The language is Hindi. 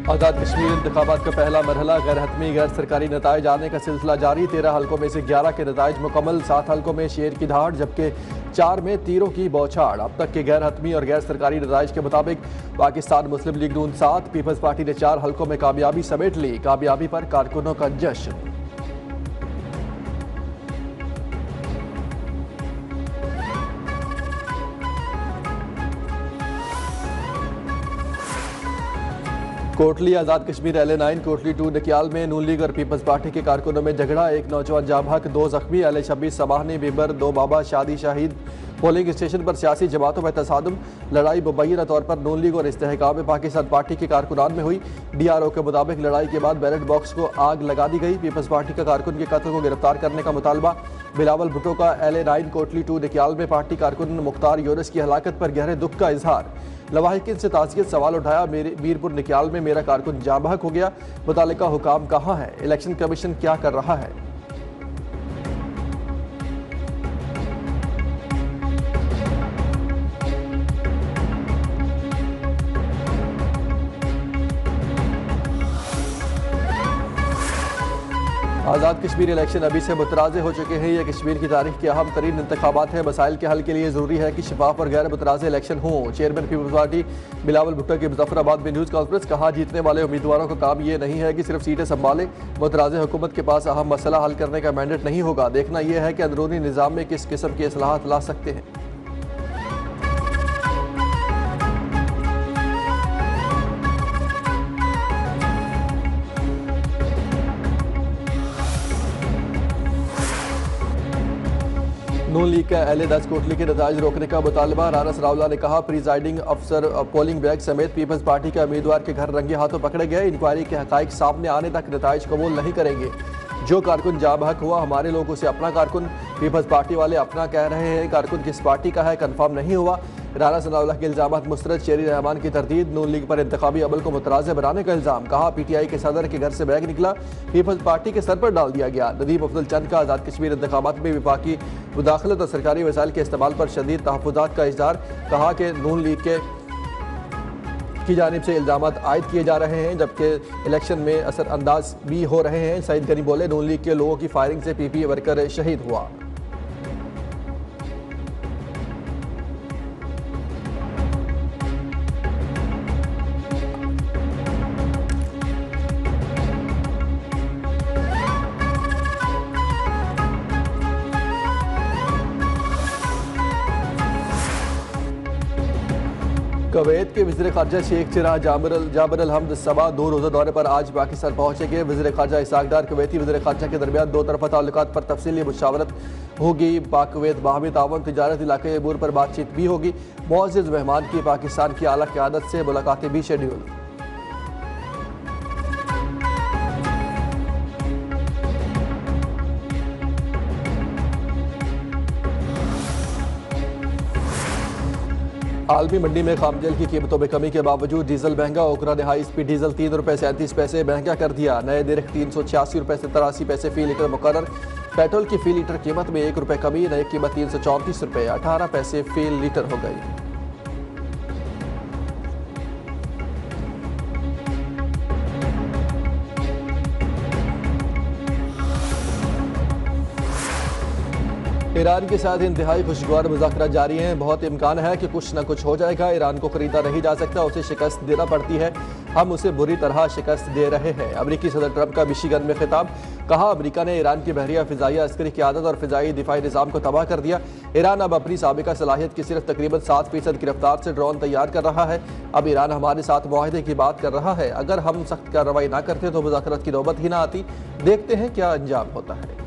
आज़ाद कश्मीर इंतखाबात का पहला मरहला गैर हतमी गैर सरकारी नताइज आने का सिलसिला जारी। 13 हल्कों में से 11 के नताइज मुकम्मल। 7 हल्कों में शेर की दहाड़ जबकि 4 में तीरों की बौछार। अब तक के गैर हतमी और गैर सरकारी नताइज के मुताबिक पाकिस्तान मुस्लिम लीग नून 7, पीपल्स पार्टी ने 4 हल्कों में कामयाबी समेट ली। कामयाबी पर कारकुनों का जश्न। कोटली आज़ाद कश्मीर LA9 कोटली 2 नकियाल में नून लीग और पीपल्स पार्टी के कारकुनों में झगड़ा। एक नौजवान जाबहक, 2 जख्मी। LA26 समाहनी बिबर 2 बाबा शादी शाहिद पोलिंग स्टेशन पर सियासी जमातों में तसादुम। लड़ाई मुबैना तौर पर नून लीग और इस्तेहकाम पाकिस्तान पार्टी के कारकुनान में हुई। DRO के मुताबिक लड़ाई के बाद बैलेट बॉक्स को आग लगा दी गई। पीपल्स पार्टी का कारकुन के कत्ल को गिरफ्तार करने का मुतालबा। बिलावल भुट्टो का LA9 कोटली 2 नकियाल में पार्टी कारकुन मुख्तार यूनुस की हलाकत पर गहरे दुख का इजहार। लवाहिकीन से ताज़ियत सवाल उठाया, मीरपुर निक्याल में मेरा कारकुन जाँ बहक हो गया। मुतालिका हुकाम कहाँ है? इलेक्शन कमीशन क्या कर रहा है? आज़ाद कश्मीर इलेक्शन अभी से मुतराज़े हो चुके हैं। ये कश्मीर की तारीख के अहम तरीन इंतखाबात हैं। मसाइल के हल के लिए ज़रूरी है कि शफाफ और गैर मुतराज़े इलेक्शन हों। Chairman peoples party Bilawal Bhutto की मुजफ्फराबाद में न्यूज़ कॉन्फ्रेंस। कहा, जीतने वाले उम्मीदवारों का काम ये नहीं है कि सिर्फ सीटें संभालें। मुतराज़े हुकूमत के पास अहम मसला हल करने का मैंडेट नहीं होगा। देखना यह है कि अंदरूनी निज़ाम में किस किस्म की इस्लाहात ला सकते हैं। नून लीग का LA10 कोटली के नताइज रोकने का मुतालबा। राना सरावला ने कहा, प्रिजाइडिंग अफसर पोलिंग बैग समेत पीपल्स पार्टी के उम्मीदवार के घर रंगे हाथों पकड़े गए। इंक्वायरी के हकाइक सामने आने तक नताइज कबूल नहीं करेंगे। जो कारकुन जाँ बहक हुआ, हमारे लोगों से अपना कारकुन, पीपल्स पार्टी वाले अपना कह रहे हैं। कारकुन किस पार्टी का है कन्फर्म नहीं हुआ। राना सनाउल्लाह के इल्जामात मुस्तरद। शेरी रहमान की तरदीद। नून लीग पर इंतखाबी अमल को मुतराज़ बनाने का इल्ज़ाम। कहा, PTI के सदर के घर से बैग निकला, पीपल्स पार्टी के सर पर डाल दिया गया। नदीम अफजल चंद का आज़ाद कश्मीर इंतखाबात में विफाकी मुदाखलत और सरकारी वसाइल के इस्तेमाल पर शदीद तहफ़्फ़ुज़ात का इज़हार। कहा कि नून लीग की जानिब से इल्ज़ामात आयद किए जा रहे हैं जबकि इलेक्शन में असर अंदाज भी हो रहे हैं। सईद गनी बोले, नून लीग के लोगों की फायरिंग से PP वर्कर शहीद हुआ। कुवैत के वज़ीर ख़ारजा शेख चिराग जाबर अल हमद सबा 2 रोज़ा दौरे पर आज पाकिस्तान पहुँचेंगे। वज़ीर ख़ारजा इसाक डार कुवैती वज़ीर ख़ारजा के दरमियान 2 तरफ़ा ताल्लुकात पर तफसीली मुशावरत होगी। पाक कुवैत बाहमी ताउन, तिजारत, इलाक़ाई अमूर पर बातचीत भी होगी। मुअज़्ज़ज़ मेहमान की पाकिस्तान की आला क़यादत से मुलाकातें भी शेड्यूल। आलमी मंडी में खामतेल की कीमतों में कमी के बावजूद डीजल महंगा। ओकरा ने हाई स्पीड डीजल 3 रुपये 37 पैसे महंगा कर दिया। नए दिरख 386 रुपये से 83 पैसे फी लीटर मुकर्रर। पेट्रोल की फी लीटर कीमत में 1 रुपये कमी। नई कीमत 334 रुपये 18 पैसे फी लीटर हो गई। ईरान के साथ इंतहाई खुशगवार मुज़ाकरात जारी हैं। बहुत इम्कान है कि कुछ न कुछ हो जाएगा। ईरान को खरीदा नहीं जा सकता, उसे शिकस्त देना पड़ती है। हम उसे बुरी तरह शिकस्त दे रहे हैं। अमरीकी सदर ट्रंप का मिशिगन में खिताब। कहा, अमरीका ने ईरान की बहरिया फ़िज़ाइया अस्करी क़यादत और फ़िज़ाई दिफाई निज़ाम को तबाह कर दिया। ईरान अब अपनी साबिका सलाहियत की सिर्फ तकरीबन 7% की रफ्तार से ड्रोन तैयार कर रहा है। अब ईरान हमारे साथ मुआहदे की बात कर रहा है। अगर हम सख्त कार्रवाई ना करते तो मुज़ाकरात की नौबत ही ना आती। देखते हैं क्या अंजाम होता है।